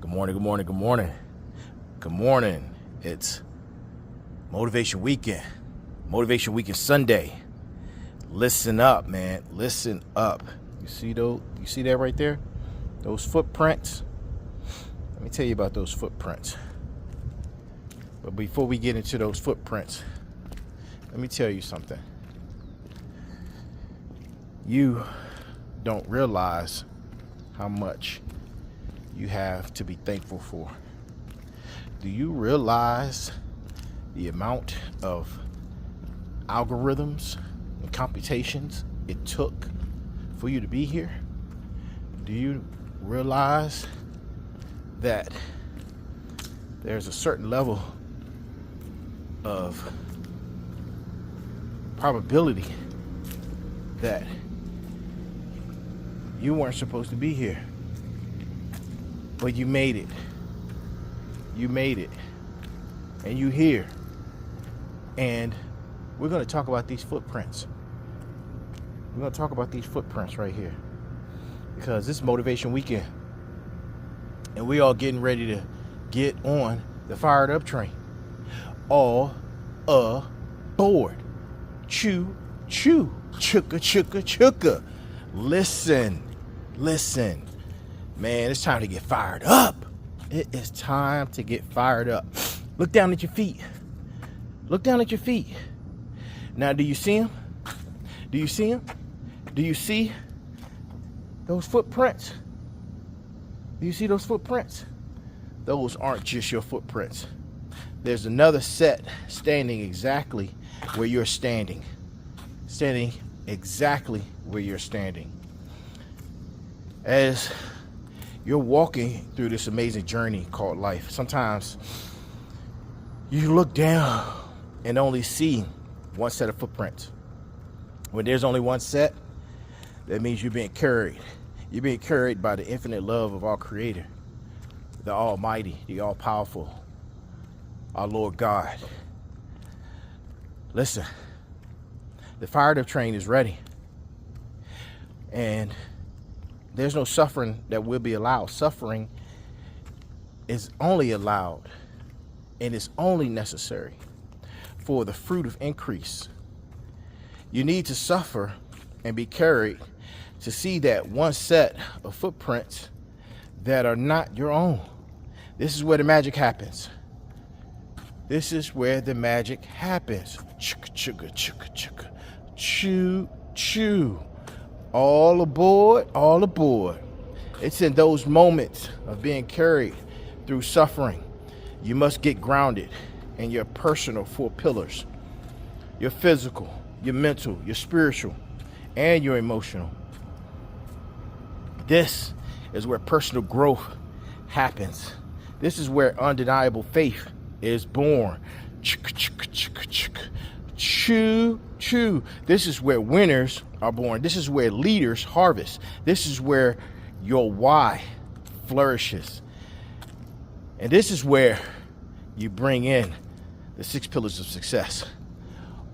Good morning, good morning, good morning. Good morning. It's Motivation Weekend. Motivation Weekend Sunday. Listen up, man. Listen up. You see that right there? Those footprints? Let me tell you about those footprints. But before we get into those footprints, let me tell you something. You don't realize how much you have to be thankful for. Do you realize the amount of algorithms and computations it took for you to be here? Do you realize that there's a certain level of probability that you weren't supposed to be here, but you made it. You made it. And you here. And we're going to talk about these footprints. We're going to talk about these footprints right here. Because this is Motivation Weekend. And we all getting ready to get on the fired up train. All aboard. Choo-choo. Chooka. Listen. Man, it's time to get fired up. It is time to get fired up. Look down at your feet. Look down at your feet. Now, do you see them? Do you see them? Do you see those footprints? Do you see those footprints? Those aren't just your footprints. There's another set standing exactly where you're standing. Standing exactly where you're standing. As you're walking through this amazing journey called life, sometimes you look down and only see one set of footprints. When there's only one set, that means you're being carried. You're being carried by the infinite love of our Creator, the Almighty, the All-Powerful, our Lord God. Listen, the fired up train is ready. And there's no suffering that will be allowed. Suffering is only allowed and is only necessary for the fruit of increase. You need to suffer and be carried to see that one set of footprints that are not your own. This is where the magic happens. This is where the magic happens. Choo-choo. All aboard, all aboard. It's in those moments of being carried through suffering. You must get grounded in your personal four pillars. Your physical, your mental, your spiritual, and your emotional. This is where personal growth happens. This is where undeniable faith is born. Choo-choo. This is where winners are born. This is where leaders harvest. This is where your why flourishes. And this is where you bring in the 6 pillars of success.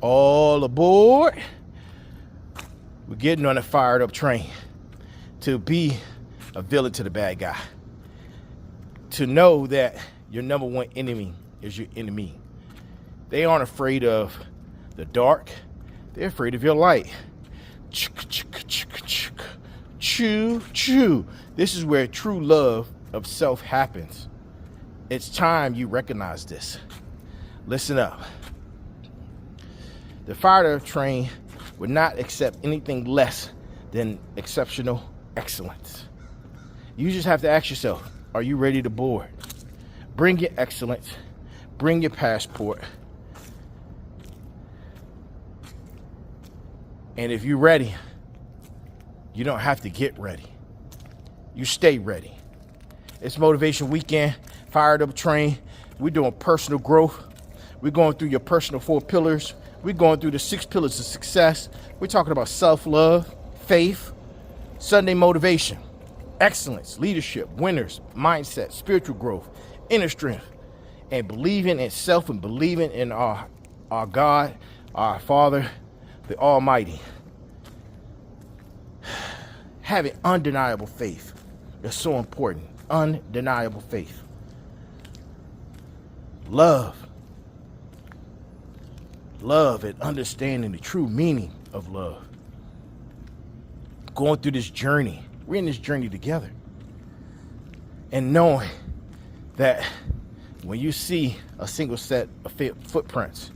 All aboard. We're getting on a fired up train to be a villain to the bad guy. To know that your number one enemy is your enemy. They aren't afraid of the dark. They're afraid of your light. Choo-choo. This is where true love of self happens. It's time you recognize this. Listen up. The fired up train would not accept anything less than exceptional excellence. You just have to ask yourself, are you ready to board? Bring your excellence. Bring your passport. And if you're ready, you don't have to get ready. You stay ready. It's Motivation Weekend, fired up train. We're doing personal growth. We're going through your personal 4 pillars. We're going through the 6 pillars of success. We're talking about self-love, faith, Sunday motivation, excellence, leadership, winners, mindset, spiritual growth, inner strength, and believing in self and believing in our God, our Father, the Almighty. Having undeniable faith is so important. undeniable faith. Love and understanding the true meaning of love. Going through this journey, we're in this journey together. And knowing that when you see a single set of footprints,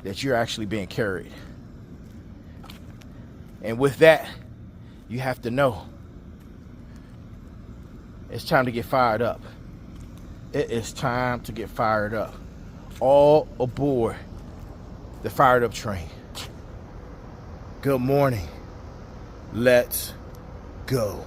that you're actually being carried. And with that, you have to know it's time to get fired up. It is time to get fired up. All aboard the fired up train. Good morning. Let's go.